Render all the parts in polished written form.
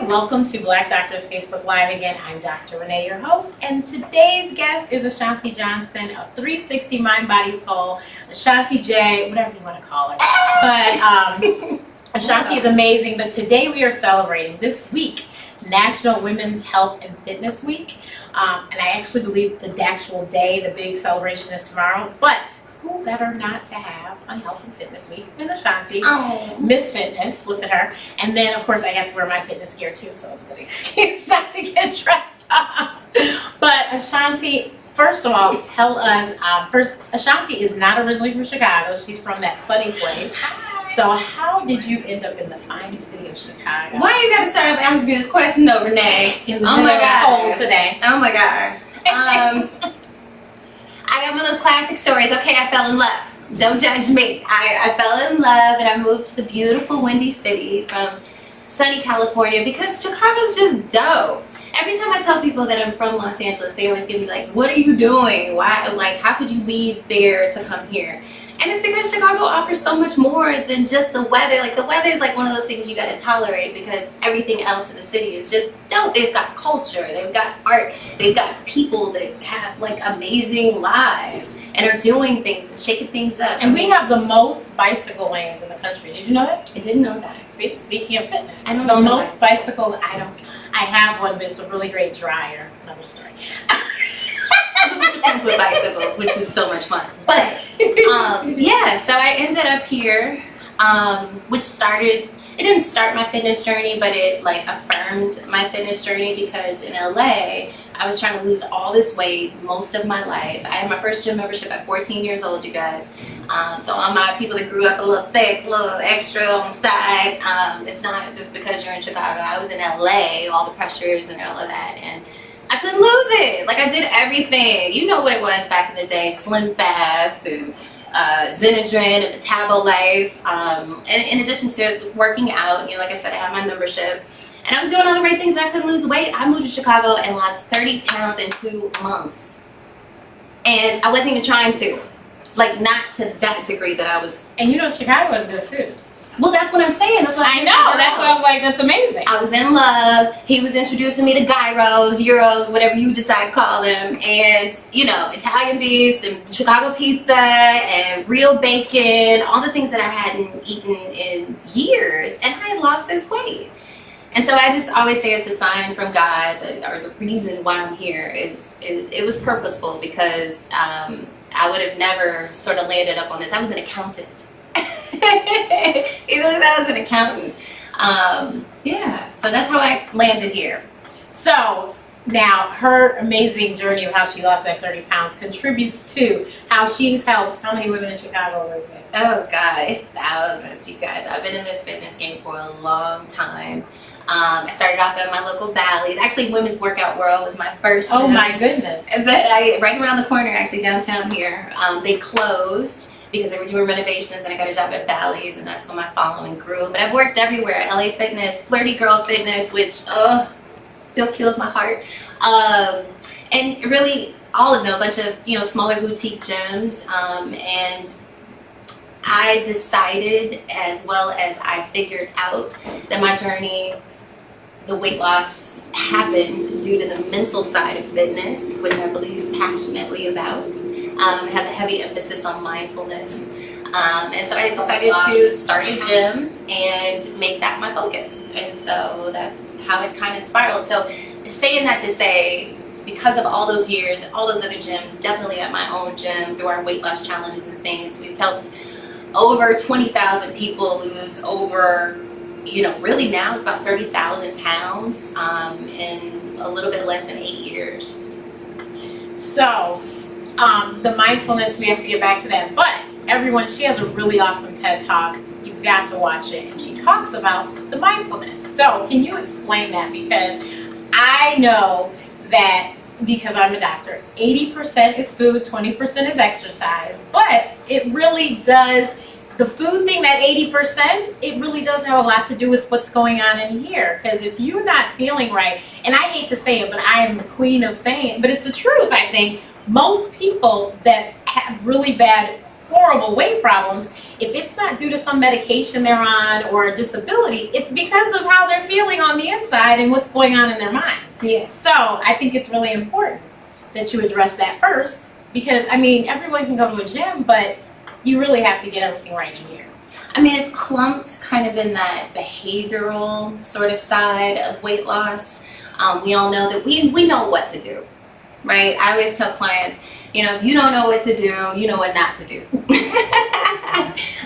welcome to Black Doctors Facebook Live again. I'm Dr. Renee, your host, and today's guest is Ashanti Johnson of 360 Mind, Body, Soul, Ashanti J, whatever you want to call her. But Ashanti is amazing, but today we are celebrating this week, National Women's Health and Fitness Week. And I actually believe the actual day, the big celebration is tomorrow, but who better not to have on Health and Fitness Week than Ashanti, Miss Fitness, look at her. And then, of course, I got to wear my fitness gear too, so it's a good excuse not to get dressed up. But Ashanti, first of all, tell us, first, Ashanti is not originally from Chicago. She's from that sunny place. So how did you end up in the fine city of Chicago? Why you got to start asking me this question though, Renee? In the middle of cold today. Oh my gosh. I got one of those classic stories. Okay, I fell in love. Don't judge me. I fell in love and I moved to the beautiful windy city from sunny California because Chicago's just dope. Every time I tell people that I'm from Los Angeles, they always give me like, what are you doing? Why, like, how could you leave there to come here? And it's because Chicago offers so much more than just the weather. Like, the weather is like one of those things you gotta tolerate because everything else in the city is just dope. They've got culture, they've got art, they've got people that have like amazing lives and are doing things and shaking things up. And we have the most bicycle lanes in the country. Did you know that? I didn't know that. See, speaking of fitness, I don't the know most bicycle, I have one, but it's a really great dryer. Another story. I'm a bunch of friends with bicycles, which is so much fun. But yeah, so I ended up here, which started, it didn't start my fitness journey, but it like affirmed my fitness journey because in LA, I was trying to lose all this weight most of my life. I had my first gym membership at 14 years old, you guys. So all my people that grew up a little thick, a little extra on the side, it's not just because you're in Chicago. I was in LA, all the pressures and all of that, and I couldn't lose it. Like, I did everything. You know what it was back in the day, Slim Fast and Xenadrin and Metabolife. And in addition to working out, you know, like I said, I had my membership. And I was doing all the right things and I couldn't lose weight. I moved to Chicago and lost 30 pounds in 2 months. And I wasn't even trying to. Like, not to that degree that I was. And you know, Chicago has good food. Well, that's what I'm saying. That's what I know. That's why I was like, that's amazing. I was in love. He was introducing me to gyros, euros, whatever you decide to call them, and you know, Italian beefs and Chicago pizza and real bacon, all the things that I hadn't eaten in years, and I had lost this weight. And so I just always say it's a sign from God, that, or the reason why I'm here is it was purposeful because I would have never sort of landed up on this. I was an accountant. Even though I was an accountant. Yeah, so that's how I landed here. So now her amazing journey of how she lost that 30 pounds contributes to how she's helped how many women in Chicago lose weight? Oh God, it's thousands, you guys. I've been in this fitness game for a long time. I started off at my local Bally's. Actually, Women's Workout World was my first gym. Oh my goodness. But right around the corner, actually downtown here, they closed because they were doing renovations, and I got a job at Bally's, and that's when my following grew. But I've worked everywhere. LA Fitness, Flirty Girl Fitness, which still kills my heart. And really all of them, a bunch of, you know, smaller boutique gyms. And I decided, as well as I figured out, that my journey, the weight loss happened due to the mental side of fitness, which I believe passionately about. It has a heavy emphasis on mindfulness. And so I decided to start a gym and make that my focus. And so that's how it kind of spiraled. So saying that to say, because of all those years and all those other gyms, definitely at my own gym, through our weight loss challenges and things, we've helped over 20,000 people lose over, you know, really now it's about 30,000 pounds in a little bit less than 8 years. So the mindfulness, we have to get back to that, but everyone, she has a really awesome TED Talk. You've got to watch it, and she talks about the mindfulness. So can you explain that? Because I know that, because I'm a doctor, 80% is food, 20% is exercise, but it really does, the food thing, that 80%, it really does have a lot to do with what's going on in here. Because if you're not feeling right, and I hate to say it, but I am the queen of saying it, but it's the truth, I think. Most people that have really bad horrible weight problems, if it's not due to some medication they're on or a disability, it's because of how they're feeling on the inside and what's going on in their mind. Yeah. So I think it's really important that you address that first, because I mean, everyone can go to a gym, but you really have to get everything right in here. I mean, it's clumped kind of in that behavioral sort of side of weight loss. We all know that we know what to do, right? I always tell clients, if you don't know what to do, you know what not to do.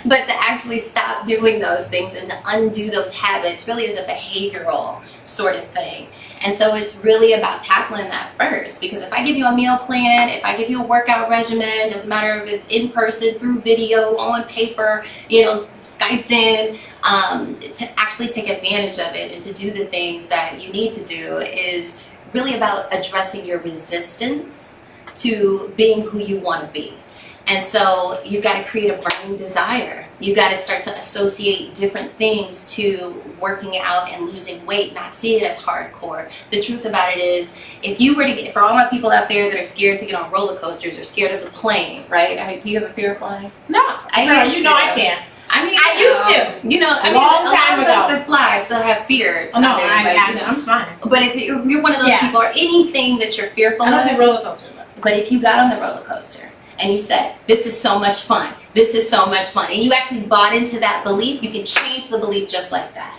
But to actually stop doing those things and to undo those habits really is a behavioral sort of thing. And so it's really about tackling that first, because if I give you a meal plan, if I give you a workout regimen, doesn't matter if it's in person, through video, on paper, Skyped in, to actually take advantage of it and to do the things that you need to do is really about addressing your resistance to being who you want to be. And so you've got to create a burning desire. You've got to start to associate different things to working out and losing weight, not see it as hardcore. The truth about it is, if you were to get, for all my people out there that are scared to get on roller coasters or scared of the plane, right? Do you have a fear of flying? No, I can't. I mean, I used to. A long lot time of ago. us that fly still have fears. Oh, no, of it, I'm fine. But if you're one of those people, or anything that you're fearful I don't of, do roller coasters. but if you got on the roller coaster and you said, this is so much fun, this is so much fun, and you actually bought into that belief, you can change the belief just like that.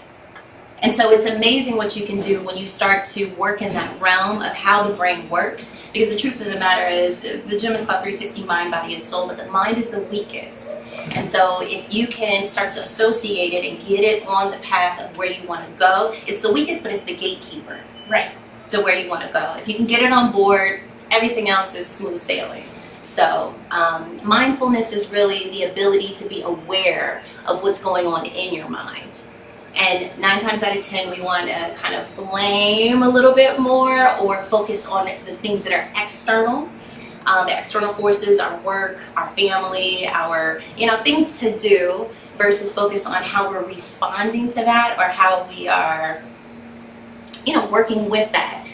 And so it's amazing what you can do when you start to work in that realm of how the brain works, because the truth of the matter is, the gym is called 360 mind, body, and soul, but the mind is the weakest. And so if you can start to associate it and get it on the path of where you want to go, it's the weakest, but it's the gatekeeper. Right. To where you want to go. If you can get it on board, everything else is smooth sailing. So mindfulness is really the ability to be aware of what's going on in your mind. And 9 times out of 10, we want to kind of blame a little bit more or focus on the things that are external. The external forces, our work, our family, our, things to do, versus focus on how we're responding to that or how we are, working with that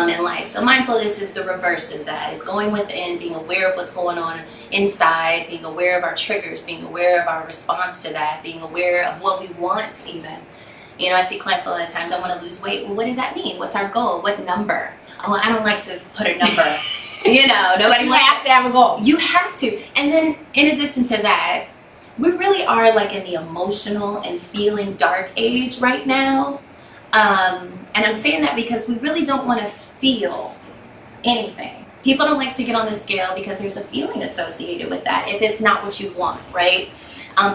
in life. So mindfulness is the reverse of that. It's going within, being aware of what's going on inside, being aware of our triggers, being aware of our response to that, being aware of what we want even. I see clients a lot of times, I want to lose weight. Well, what does that mean? What's our goal? What number? Oh, I don't like to put a number. Nobody You have to have a goal. You have to. And then in addition to that, we really are like in the emotional and feeling dark age right now. And I'm saying that because we really don't want to feel anything. People don't like to get on the scale because there's a feeling associated with that if it's not what you want, right?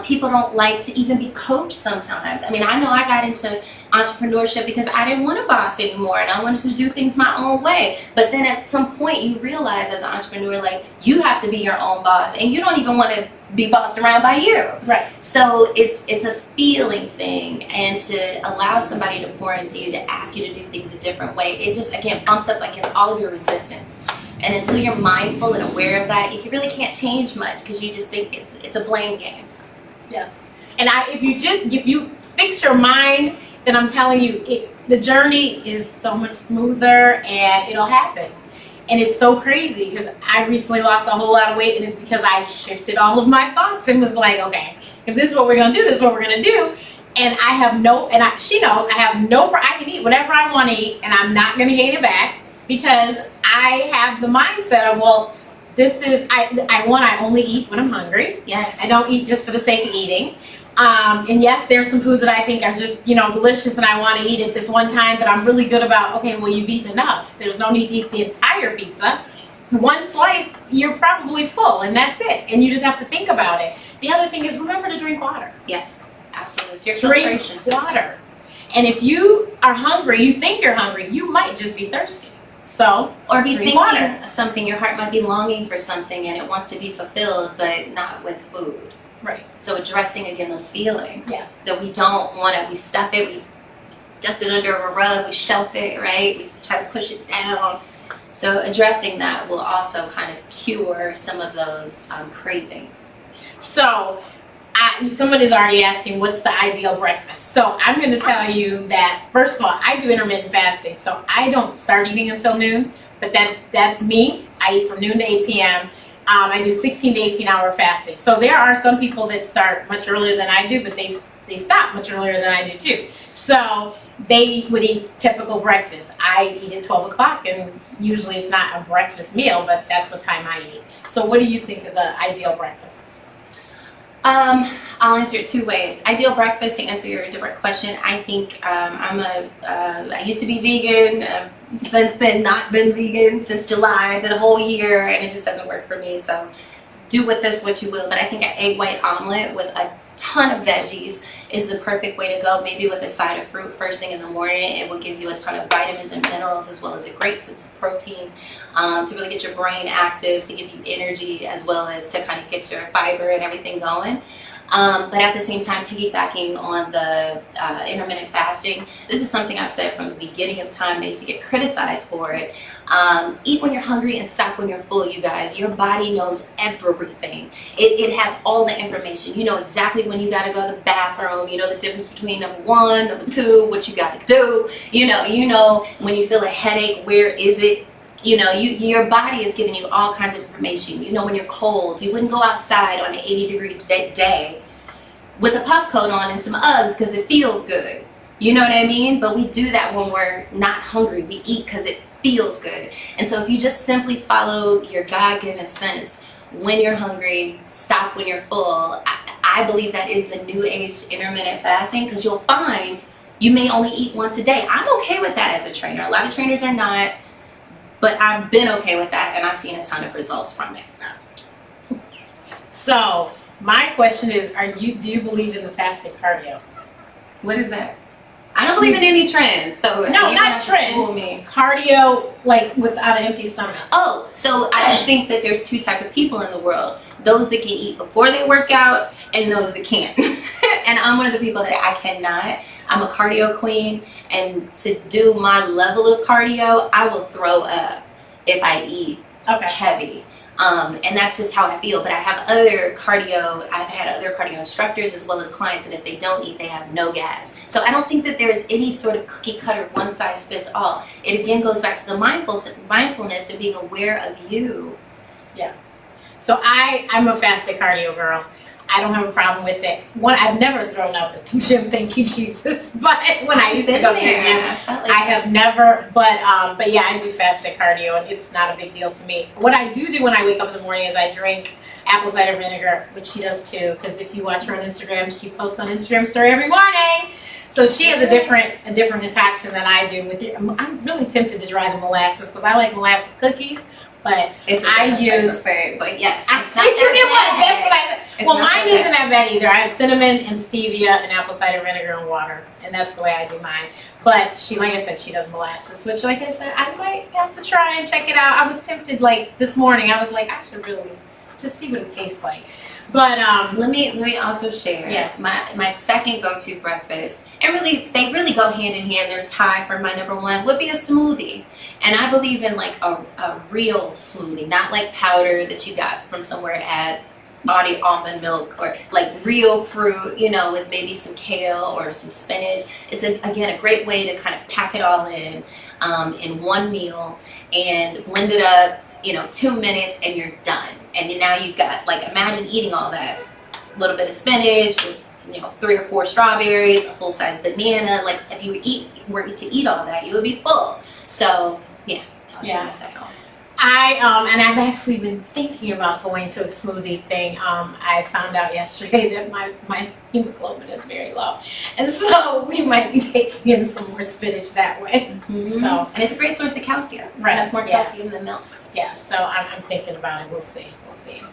People don't like to even be coached sometimes. I mean, I know I got into entrepreneurship because I didn't want to boss anymore and I wanted to do things my own way. But then at some point you realize as an entrepreneur, like, you have to be your own boss and you don't even want to be bossed around by you. Right. So it's a feeling thing, and to allow somebody to pour into you, to ask you to do things a different way, it just, again, bumps up like it's all of your resistance. And until you're mindful and aware of that, you really can't change much because you just think it's a blame game. Yes. And if you fix your mind, then I'm telling you, the journey is so much smoother and it'll happen. And it's so crazy because I recently lost a whole lot of weight, and it's because I shifted all of my thoughts and was like, okay, if this is what we're going to do, this is what we're going to do. And she knows I have I can eat whatever I want to eat and I'm not going to gain it back because I have the mindset of, well, this is, I only eat when I'm hungry. Yes. I don't eat just for the sake of eating. And yes, there's some foods that I think are just, delicious and I want to eat it this one time, but I'm really good about, okay, well, you've eaten enough. There's no need to eat the entire pizza. One slice, you're probably full, and that's it. And you just have to think about it. The other thing is, remember to drink water. Yes, absolutely. It's your Drink filtration water. And if you are hungry, you think you're hungry, you might just be thirsty. So, or be drink thinking water. something, your heart might be longing for something and it wants to be fulfilled, but not with food. Right. So addressing again those feelings that we don't want to, we stuff it, we dust it under a rug, we shelf it, right? We try to push it down. So addressing that will also kind of cure some of those cravings. So someone is already asking, what's the ideal breakfast? So I'm going to tell you that, first of all, I do intermittent fasting. So I don't start eating until noon, but that's me. I eat from noon to 8 p.m. I do 16 to 18 hour fasting. So there are some people that start much earlier than I do, but they stop much earlier than I do too. So they would eat typical breakfast. I eat at 12 o'clock, and usually it's not a breakfast meal, but that's what time I eat. So what do you think is an ideal breakfast? I'll answer it two ways. Ideal breakfast, to answer your direct question, I think I used to be vegan. Since then, not been vegan since July. I did a whole year, and it just doesn't work for me. So do with this what you will. But I think an egg white omelet with a ton of veggies is the perfect way to go. Maybe with a side of fruit first thing in the morning. It will give you a ton of vitamins and minerals, as well as a great sense of protein, to really get your brain active, to give you energy, as well as to kind of get your fiber and everything going. But at the same time, piggybacking on the intermittent fasting, this is something I've said from the beginning of time. I used to get criticized for it. Eat when you're hungry and stop when you're full, you guys. Your body knows everything. It has all the information. You know exactly when you got to go to the bathroom. You know the difference between number 1, number 2, what you got to do. You know when you feel a headache, where is it? You know, your body is giving you all kinds of information. You know when you're cold, you wouldn't go outside on an 80-degree day with a puff coat on and some Uggs because it feels good. You know what I mean? But we do that when we're not hungry. We eat because it feels good. And so if you just simply follow your God-given sense, when you're hungry, stop when you're full, I believe that is the new age intermittent fasting, because you'll find you may only eat once a day. I'm okay with that as a trainer. A lot of trainers are not. But I've been okay with that, and I've seen a ton of results from it. So my question is, do you believe in the fasted cardio? What is that? I don't believe in any trends. So no, not trend. Cardio, like without an empty stomach. Oh, so I think that there's two types of people in the world: those that can eat before they work out, and those that can't. And I'm one of the people that I cannot. I'm a cardio queen, and to do my level of cardio, I will throw up if I eat heavy. And that's just how I feel. But I have I've had other cardio instructors as well as clients, and if they don't eat, they have no gas. So I don't think that there's any sort of cookie cutter, one size fits all. It again goes back to the mindfulness and being aware of you. Yeah. So I'm a fasted cardio girl. I don't have a problem with it. I've never thrown up at the gym, thank you Jesus. But when I used to go to the gym, I have never. But yeah, I do fasted cardio, and it's not a big deal to me. What I do when I wake up in the morning is I drink apple cider vinegar, which she does too. Because if you watch her on Instagram, she posts on Instagram story every morning. So she has a different concoction than I do. I'm really tempted to try the molasses because I like molasses cookies. But it's I use. But yes, I figured it was. That's what I said. Well, mine isn't that bad either. I have cinnamon and stevia and apple cider vinegar and water, and that's the way I do mine. But she, like I said, she does molasses, which, like I said, I might have to try and check it out. I was tempted, like this morning. I was like, I should really just see what it tastes like. But let me also share my second go-to breakfast, and they really go hand in hand. They're tied for my number one would be a smoothie, and I believe in like a real smoothie, not like powder that you got from somewhere at Audi almond milk, or like real fruit, with maybe some kale or some spinach. It's again a great way to kind of pack it all in one meal and blend it up. 2 minutes and you're done. And then now you've got, like, imagine eating all that. A little bit of spinach with, 3 or 4 strawberries, a full-size banana. Like, if you were to eat all that, you would be full. So, yeah. Yeah. And I've actually been thinking about going to the smoothie thing. I found out yesterday that my hemoglobin is very low, and so we might be taking in some more spinach that way. Mm-hmm. And it's a great source of calcium. Right. It has more calcium than milk. Yeah. So I'm thinking about it. We'll see.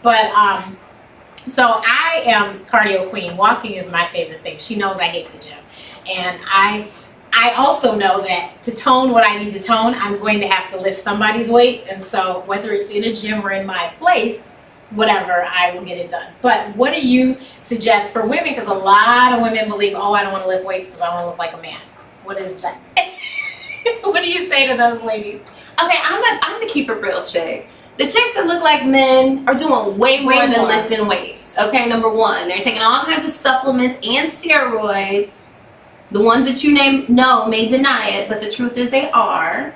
But so I am cardio queen. Walking is my favorite thing. She knows I hate the gym, and I also know that to tone what I need to tone, I'm going to have to lift somebody's weight. And so whether it's in a gym or in my place, whatever, I will get it done. But what do you suggest for women? Because a lot of women believe, I don't want to lift weights because I want to look like a man. What is that? What do you say to those ladies? Okay, I'm the keep it real chick. The chicks that look like men are doing way more than lifting weights. Okay, number one, they're taking all kinds of supplements and steroids. The ones that you know may deny it, but the truth is they are.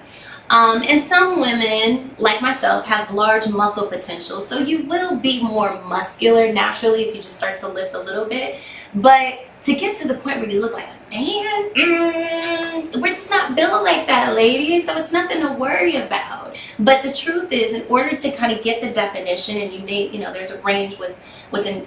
And some women, like myself, have large muscle potential. So you will be more muscular naturally if you just start to lift a little bit. But to get to the point where you look like a man, we're just not built like that, ladies. So it's nothing to worry about. But the truth is, in order to kind of get the definition, and you may, there's a range within,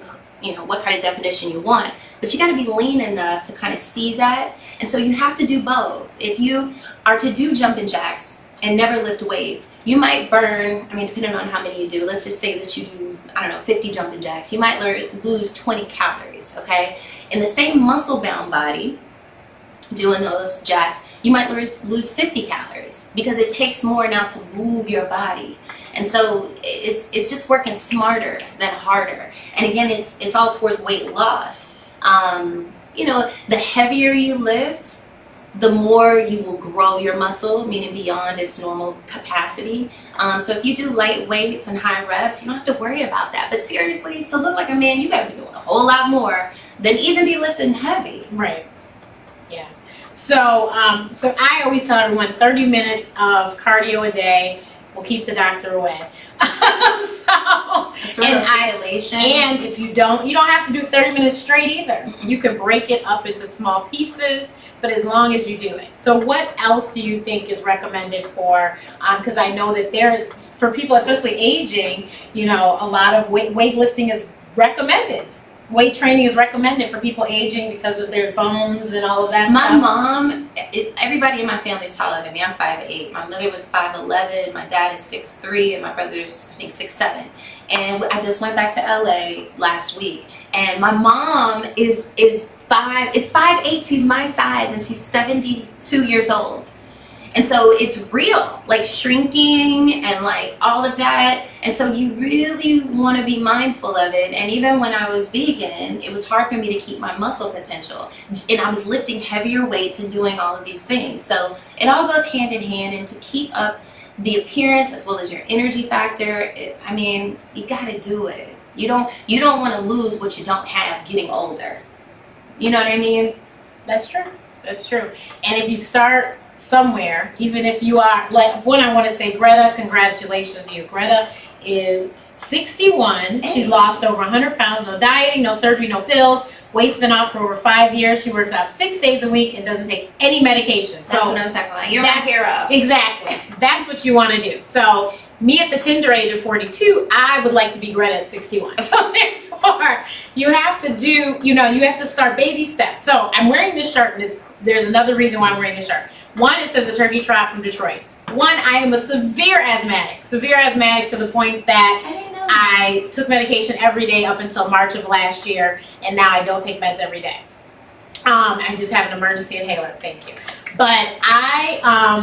what kind of definition you want, but you got to be lean enough to kind of see that. And so you have to do both. If you are to do jumping jacks and never lift weights, you might burn, depending on how many you do, let's just say that you do, 50 jumping jacks, you might lose 20 calories, okay? In the same muscle-bound body, doing those jacks, you might lose 50 calories because it takes more now to move your body. And so it's just working smarter than harder. And again, it's all towards weight loss. The heavier you lift, the more you will grow your muscle, meaning beyond its normal capacity. So if you do light weights and high reps, you don't have to worry about that. But seriously, to look like a man, you got to be doing a whole lot more than even be lifting heavy. Right. Yeah. So I always tell everyone 30 minutes of cardio a day will keep the doctor away. It's real circulation. And if you don't have to do 30 minutes straight either. You can break it up into small pieces, but as long as you do it. So what else do you think is recommended for, because I know that there is, for people especially aging, a lot of weightlifting is recommended. Weight training is recommended for people aging because of their bones and all of that My stuff. mom, everybody in my family is taller than me. I'm 5'8". My mother was 5'11". My dad is 6'3", and my brother's, I think, 6'7". And I just went back to LA last week, and my mom is 5'8". She's my size, and she's 72 years old. And so it's real, like shrinking and like all of that. And so you really want to be mindful of it. And even when I was vegan, it was hard for me to keep my muscle potential. And I was lifting heavier weights and doing all of these things. So it all goes hand in hand. And to keep up the appearance as well as your energy factor, you got to do it. You don't want to lose what you don't have getting older. You know what I mean? That's true. That's true. And if you start somewhere, even if you are, like, one, I want to say, Greta, congratulations to you. Greta is 61. She's lost over 100 pounds. No dieting, no surgery, no pills. Weight's been off for over 5 years. She works out 6 days a week and doesn't take any medication. That's what I'm talking about. You're my hero. Exactly. That's what you want to do. So me at the tender age of 42, I would like to be Greta at 61. So therefore, you have to do, you have to start baby steps. So I'm wearing this shirt, and there's another reason why I'm wearing this shirt. One, it says a turkey trot from Detroit. One, I am a severe asthmatic to the point that I took medication every day up until March of last year, and now I don't take meds every day. I just have an emergency inhaler, thank you. But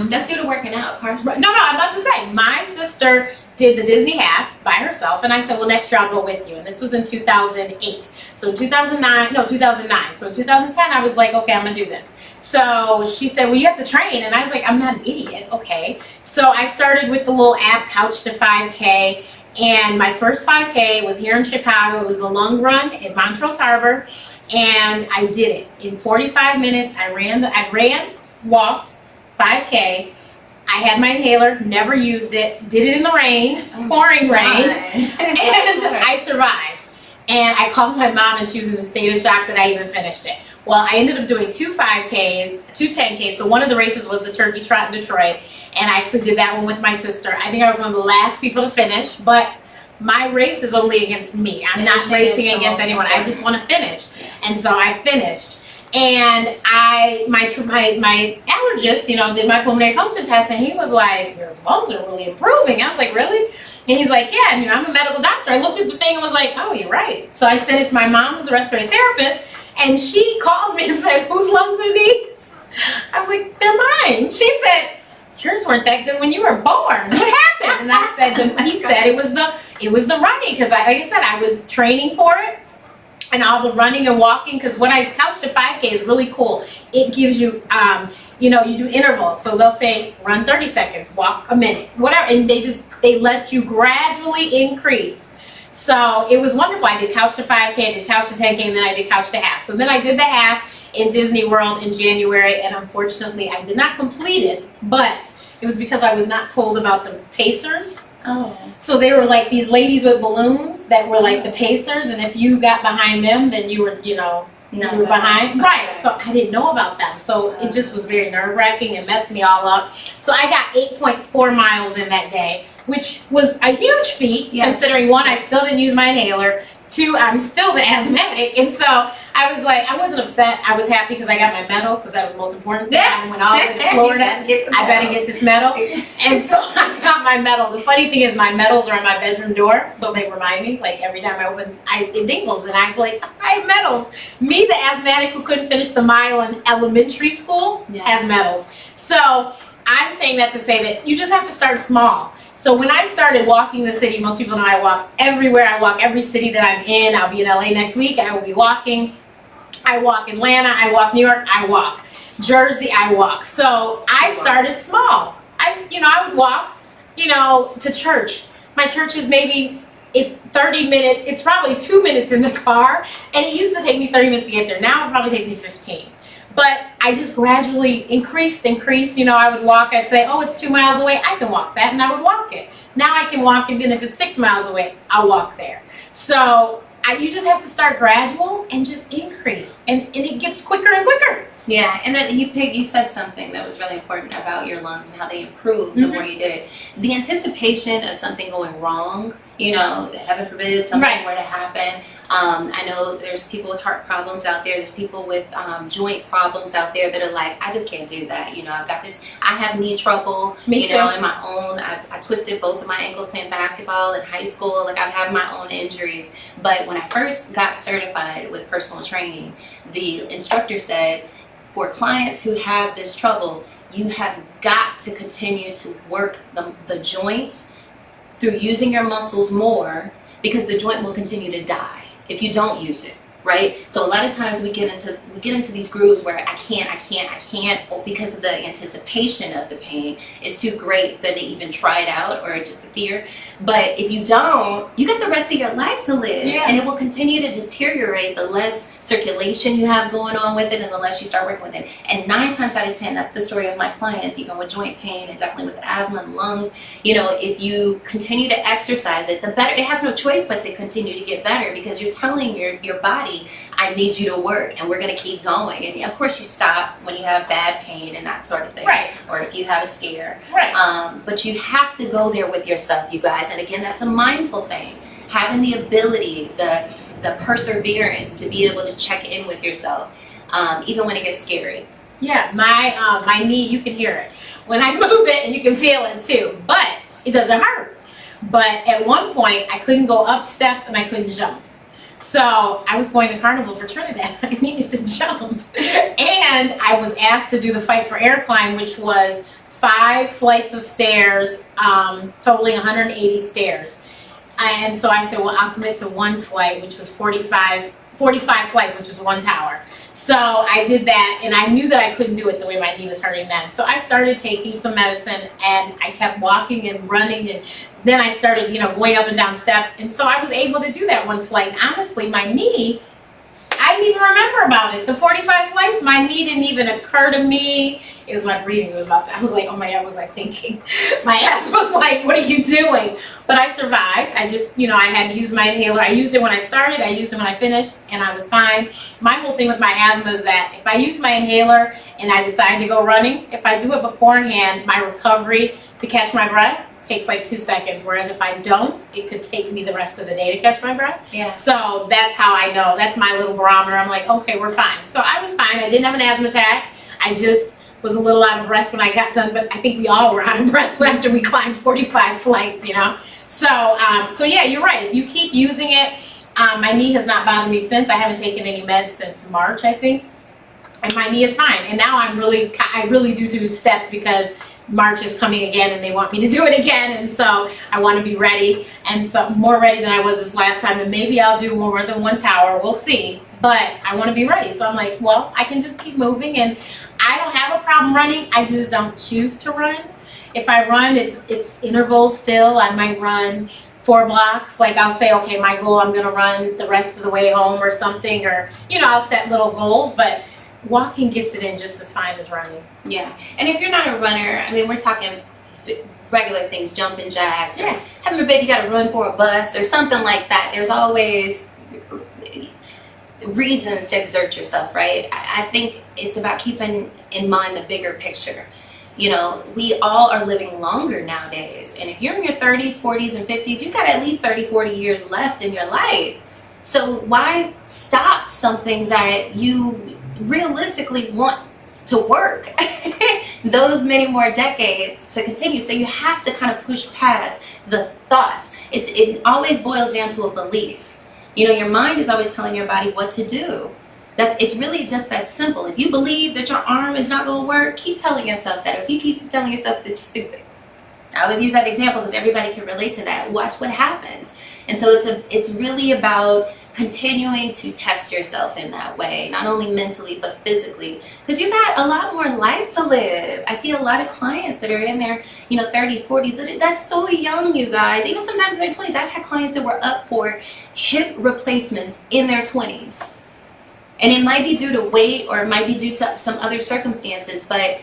that's due to working out, partially. No, I'm about to say, my sister did the Disney half by herself, and I said, well, next year I'll go with you. And this was in 2008. So in 2009. So in 2010, I was like, okay, I'm gonna do this. So she said, well, you have to train. And I was like, I'm not an idiot, okay. So I started with the little app, Couch to 5K. And my first 5K was here in Chicago. It was the Lung Run at Montrose Harbor. And I did it. In 45 minutes, I ran, walked, 5K. I had my inhaler, never used it, did it in the rain, pouring rain, and I survived. And I called my mom, and she was in the state of shock that I even finished it. Well, I ended up doing 2 5Ks, 2 10Ks. So one of the races was the Turkey Trot in Detroit, and I actually did that one with my sister. I think I was one of the last people to finish, but my race is only against me. I'm not racing against anyone. I just want to finish. And so I finished. And my allergist, did my pulmonary function test, and he was like, your lungs are really improving. I was like, really? And he's like, yeah, and I'm a medical doctor. I looked at the thing and was like, oh, you're right. So I sent it to my mom, who's a respiratory therapist, and she called me and said, whose lungs are these? I was like, they're mine. She said, yours weren't that good when you were born. What happened? And I said, he said it was the running, because like I said, I was training for it. And all the running and walking, because when I Couch to 5K is really cool. It gives you, you do intervals. So they'll say, run 30 seconds, walk a minute, whatever. And they let you gradually increase. So it was wonderful. I did Couch to 5K, I did Couch to 10K, and then I did Couch to half. So then I did the half in Disney World in January, and unfortunately I did not complete it. But it was because I was not told about the pacers. Oh. So they were like these ladies with balloons that were like the pacers, and if you got behind them, then you were, you were behind. Right. So I didn't know about them. So it just was very nerve-wracking and messed me all up. So I got 8.4 miles in that day, which was a huge feat, considering one, I still didn't use my inhaler. Two, I'm still the asthmatic. And so I was like, I wasn't upset. I was happy because I got my medal, because that was the most important thing. I went all the way to Florida. I better get this medal. And so I got my medal. The funny thing is my medals are on my bedroom door, so they remind me, like every time I open, it dingles, and I was like, I have medals. Me, the asthmatic who couldn't finish the mile in elementary school, has medals. So I'm saying that to say that you just have to start small. So when I started walking the city, most people know I walk everywhere. I walk every city that I'm in. I'll be in LA next week. I will be walking. I walk Atlanta. I walk New York. I walk Jersey. I walk. So I started small. I would walk, to church. My church is it's 30 minutes. It's probably 2 minutes in the car. And it used to take me 30 minutes to get there. Now it probably takes me 15. But I just gradually increased. I would walk, I'd say, oh, it's 2 miles away. I can walk that, and I would walk it. Now I can walk, even if it's 6 miles away, I'll walk there. So you just have to start gradual and just increase. And it gets quicker and quicker. Yeah, and then you said something that was really important about your lungs and how they improved the more you did it. The anticipation of something going wrong, heaven forbid something were to happen. I know there's people with heart problems out there. There's people with joint problems out there that are like, I just can't do that. I've got this. I have knee trouble. Me too. In my own. I twisted both of my ankles playing basketball in high school. Like I've had my own injuries. But when I first got certified with personal training, the instructor said, for clients who have this trouble, you have got to continue to work the joint through using your muscles more, because the joint will continue to die if you don't use it, right? So a lot of times we get into these grooves where I can't, because of the anticipation of the pain is too great than to even try it out, or just the fear. But if you don't, you got the rest of your life to live, and it will continue to deteriorate the less circulation you have going on with it, and the less you start working with it. And 9 times out of 10, that's the story of my clients, even with joint pain and definitely with asthma and lungs. If you continue to exercise it, the better. It has no choice but to continue to get better, because you're telling your body, I need you to work, and we're going to keep going. And of course you stop when you have bad pain and that sort of thing, or if you have a scare, but you have to go there with yourself, you guys. And again, that's a mindful thing, having the ability, the perseverance to be able to check in with yourself, even when it gets scary. My knee, you can hear it when I move it, and you can feel it too, but it doesn't hurt. But at one point I couldn't go up steps and I couldn't jump. So I was going to Carnival for Trinidad. I needed to jump. And I was asked to do the Fight for Air climb, which was 5 flights of stairs, totaling 180 stairs. And so I said, well, I'll commit to one flight, which was 45 flights, which was 1 tower. So I did that, and I knew that I couldn't do it the way my knee was hurting then. So I started taking some medicine, and I kept walking and running, and then I started, going up and down steps. And so I was able to do that 1 flight. And honestly, my knee, I didn't even remember about it. The 45 flights, my knee didn't even occur to me. It was my breathing was about to, I was like, oh my God, what was I thinking? My ass was like, what are you doing? But I survived. I just, I had to use my inhaler. I used it when I started, I used it when I finished, and I was fine. My whole thing with my asthma is that if I use my inhaler and I decide to go running, if I do it beforehand, my recovery to catch my breath takes like 2 seconds, whereas if I don't, it could take me the rest of the day to catch my breath. So that's how I know. That's my little barometer. I'm like, okay, we're fine. So I was fine. I didn't have an asthma attack. I just was a little out of breath when I got done, but I think we all were out of breath after we climbed 45 flights, So yeah, you're right. You keep using it. My knee has not bothered me since. I haven't taken any meds since March, I think, and my knee is fine. And now I really do steps, because March is coming again, and they want me to do it again, and so I want to be ready, and so more ready than I was this last time, and maybe I'll do more than 1 tower. We'll see, but I want to be ready. So I'm like, well, I can just keep moving, and I don't have a problem running. I just don't choose to run. If I run, it's intervals still. I might run 4 blocks. Like I'll say, okay, my goal, I'm going to run the rest of the way home or something, or I'll set little goals, but walking gets it in just as fine as running. Yeah. And if you're not a runner, I mean, we're talking regular things, jumping jacks, or heaven forbid you got to run for a bus or something like that. There's always reasons to exert yourself, right? I think it's about keeping in mind the bigger picture. You know, we all are living longer nowadays. And if you're in your 30s, 40s, and 50s, you've got at least 30, 40 years left in your life. So why stop something that you realistically want to work those many more decades to continue? So you have to kind of push past the thought. It always boils down to a belief. You know, your mind is always telling your body what to do. It's really just that simple. If you believe that your arm is not going to work, keep telling yourself that. If you keep telling yourself that you're stupid, I always use that example because everybody can relate to that. Watch what happens. And so it's really about continuing to test yourself in that way, not only mentally but physically, because you got a lot more life to live. I see a lot of clients that are in their 30s, 40s. That's so young, you guys. Even sometimes in their 20s. I've had clients that were up for hip replacements in their 20s. And it might be due to weight or it might be due to some other circumstances, but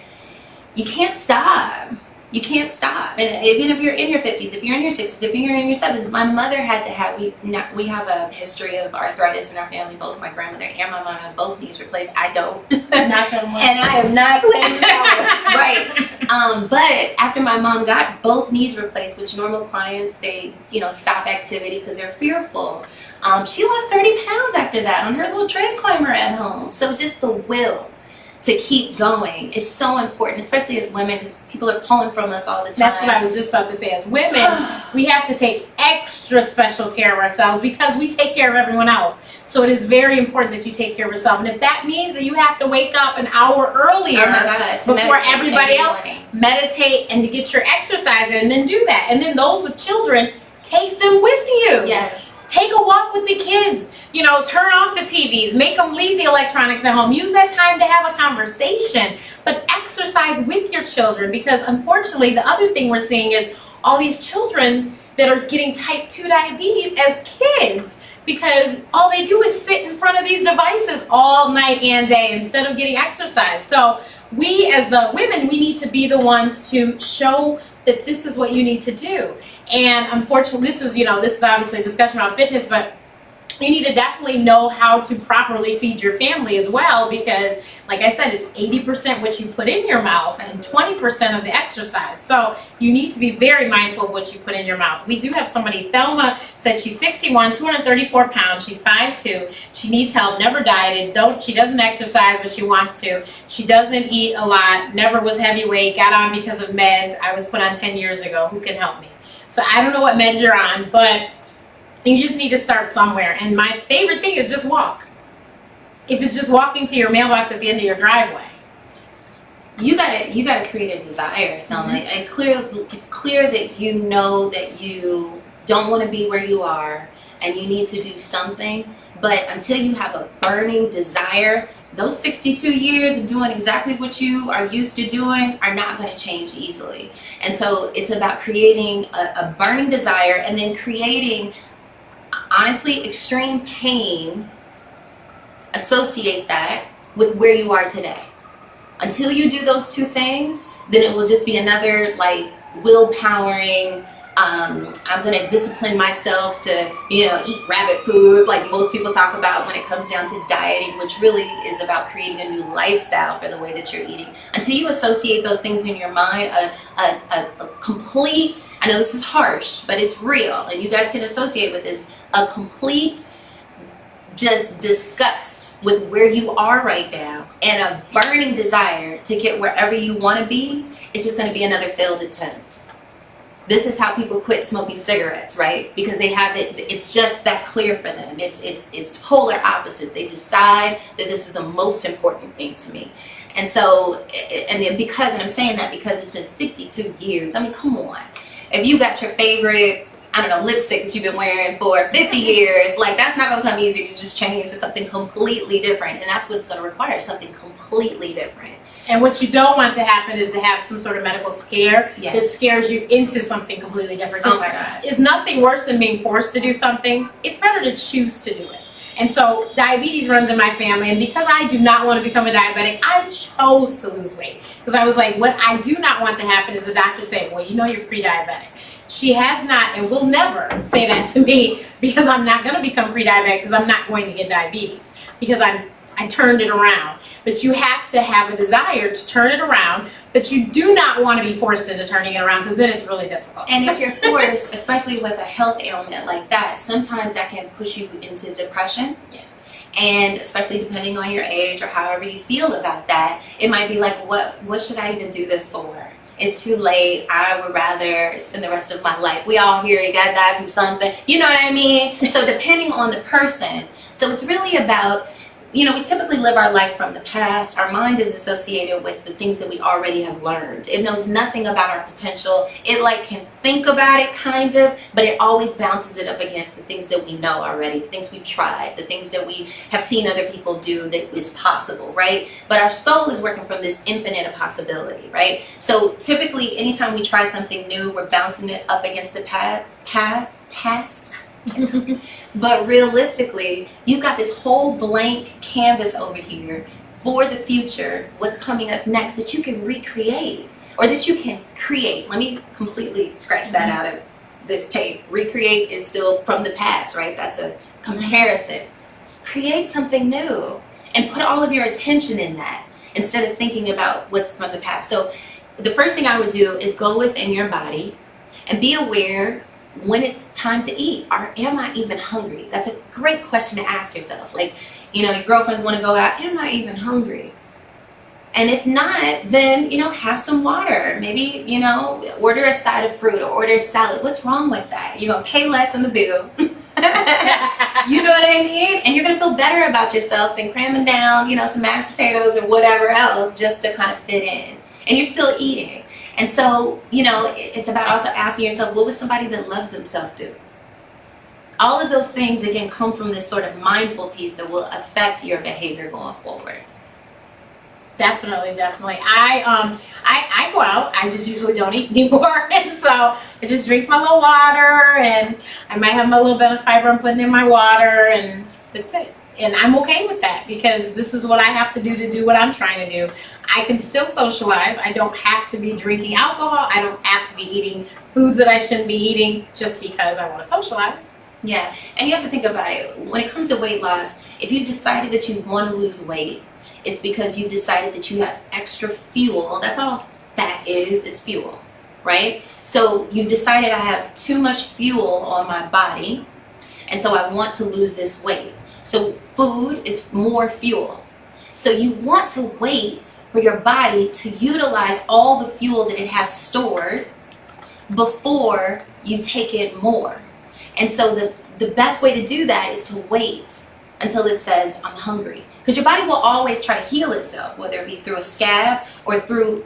you can't stop. You can't stop. And even if you're in your 50s, if you're in your 60s, if you're in your 70s, my mother had to have, we have a history of arthritis in our family. Both my grandmother and my mom have both knees replaced. I don't. Not that much. And I am not claiming power. Right. But after my mom got both knees replaced, which normal clients, they, stop activity because they're fearful. She lost 30 pounds after that on her little tread climber at home. So just the will to keep going is so important, especially as women, because people are pulling from us all the time. That's what I was just about to say. As women, we have to take extra special care of ourselves because we take care of everyone else. So it is very important that you take care of yourself. And if that means that you have to wake up an hour earlier before everybody else, meditate and to get your exercise in, then do that. And then those with children, take them with you. Yes. Take a walk with the kids. Turn off the TVs, make them leave the electronics at home. Use that time to have a conversation, but exercise with your children, because unfortunately the other thing we're seeing is all these children that are getting type 2 diabetes as kids because all they do is sit in front of these devices all night and day instead of getting exercise. So we as the women, we need to be the ones to show that this is what you need to do. And unfortunately, this is obviously a discussion about fitness, but you need to definitely know how to properly feed your family as well, because like I said, it's 80% what you put in your mouth and 20% of the exercise. So you need to be very mindful of what you put in your mouth. We do have somebody, Thelma said she's 61, 234 pounds, she's 5'2", she needs help, never dieted, she doesn't exercise, but she wants to. She doesn't eat a lot, never was heavyweight, got on because of meds. I was put on 10 years ago. Who can help me? So I don't know what meds you're on, but you just need to start somewhere. And my favorite thing is just walk. If it's just walking to your mailbox at the end of your driveway. You gotta create a desire, Thelma. Mm-hmm. It's clear that you know that you don't want to be where you are and you need to do something. But until you have a burning desire, those 62 years of doing exactly what you are used to doing are not going to change easily. And so it's about creating a burning desire and then creating, honestly, extreme pain. Associate that with where you are today. Until you do those two things, then it will just be another willpowering, I'm going to discipline myself to, eat rabbit food like most people talk about when it comes down to dieting, which really is about creating a new lifestyle for the way that you're eating. Until you associate those things in your mind, a complete, I know this is harsh, but it's real, and you guys can associate with this, a complete just disgust with where you are right now and a burning desire to get wherever you want to be, it's just going to be another failed attempt. This is how people quit smoking cigarettes, right? Because they have it's just that clear for them. It's polar opposites. They decide that this is the most important thing to me. And so, and I'm saying that because it's been 62 years. I mean, come on. If you got your favorite, lipstick that you've been wearing for 50 years, that's not going to come easy to just change to something completely different. And that's what it's going to require, something completely different. And what you don't want to happen is to have some sort of medical scare that scares you into something completely different. Oh my God. It's nothing worse than being forced to do something. It's better to choose to do it. And so diabetes runs in my family, and because I do not want to become a diabetic, I chose to lose weight. Because I was like, what I do not want to happen is the doctor say, well, you know you're pre-diabetic. She has not and will never say that to me, because I'm not going to become pre-diabetic, because I'm not going to get diabetes, because I turned it around. But you have to have a desire to turn it around, but you do not want to be forced into turning it around, because then it's really difficult. And if you're forced, especially with a health ailment like that, sometimes that can push you into depression. Yeah. And especially depending on your age or however you feel about that, it might be like, what should I even do this for? It's too late. I would rather spend the rest of my life. We all here, you gotta die from something. You know what I mean? So depending on the person. So it's really about, we typically live our life from the past. Our mind is associated with the things that we already have learned. It knows nothing about our potential. It can think about it kind of, but it always bounces it up against the things that we know already, the things we've tried, the things that we have seen other people do that is possible, right? But our soul is working from this infinite possibility, right? So typically, anytime we try something new, we're bouncing it up against the past. But realistically, you've got this whole blank canvas over here for the future, what's coming up next, that you can recreate or that you can create. Let me completely scratch that out of this tape. Recreate is still from the past, right? That's a comparison. Just create something new and put all of your attention in that instead of thinking about what's from the past. So the first thing I would do is go within your body and be aware when it's time to eat. Or am I even hungry? That's a great question to ask yourself. Your girlfriends want to go out, am I even hungry? And if not, then, have some water. Maybe, order a side of fruit or order a salad. What's wrong with that? You're going to pay less on the bill. You know what I mean? And you're going to feel better about yourself than cramming down, some mashed potatoes or whatever else just to kind of fit in. And you're still eating. And so, it's about also asking yourself, what would somebody that loves themselves do? All of those things, again, come from this sort of mindful piece that will affect your behavior going forward. Definitely. I go out. I just usually don't eat anymore, and so I just drink my little water, and I might have my little bit of fiber I'm putting in my water, and that's it. And I'm okay with that, because this is what I have to do what I'm trying to do. I can still socialize. I don't have to be drinking alcohol. I don't have to be eating foods that I shouldn't be eating just because I want to socialize. Yeah, and you have to think about it. When it comes to weight loss, if you decided that you want to lose weight, it's because you decided that you have extra fuel. That's all fat is fuel, right? So you've decided I have too much fuel on my body, and so I want to lose this weight. So food is more fuel. So you want to wait for your body to utilize all the fuel that it has stored before you take in more. And so the best way to do that is to wait until it says, I'm hungry. Because your body will always try to heal itself, whether it be through a scab or through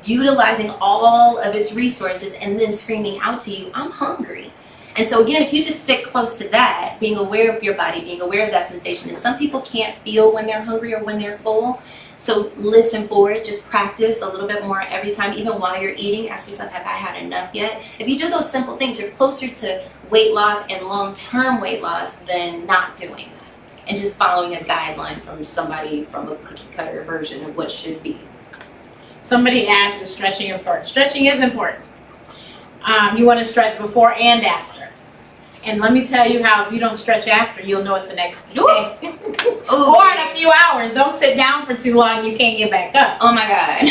utilizing all of its resources and then screaming out to you, I'm hungry. And so again, if you just stick close to that, being aware of your body, being aware of that sensation, and some people can't feel when they're hungry or when they're full, so listen for it, just practice a little bit more every time, even while you're eating. Ask yourself, have I had enough yet? If you do those simple things, you're closer to weight loss and long-term weight loss than not doing that, and just following a guideline from somebody from a cookie-cutter version of what should be. Somebody asked, is stretching important? Stretching is important. You want to stretch before and after. And let me tell you how if you don't stretch after, you'll know it the next day. Or in a few hours. Don't sit down for too long, you can't get back up. Oh my God.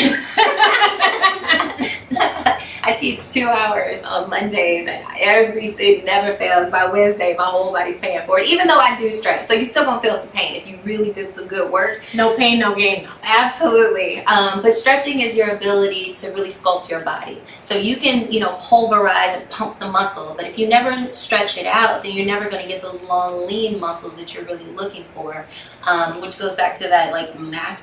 I teach 2 hours on Mondays, and it never fails. By Wednesday, my whole body's paying for it, even though I do stretch. So you're still gonna feel some pain if you really did some good work. No pain, no gain. Absolutely. But stretching is your ability to really sculpt your body. So you can, pulverize and pump the muscle, but if you never stretch it out, then you're never gonna get those long, lean muscles that you're really looking for, which goes back to that masculine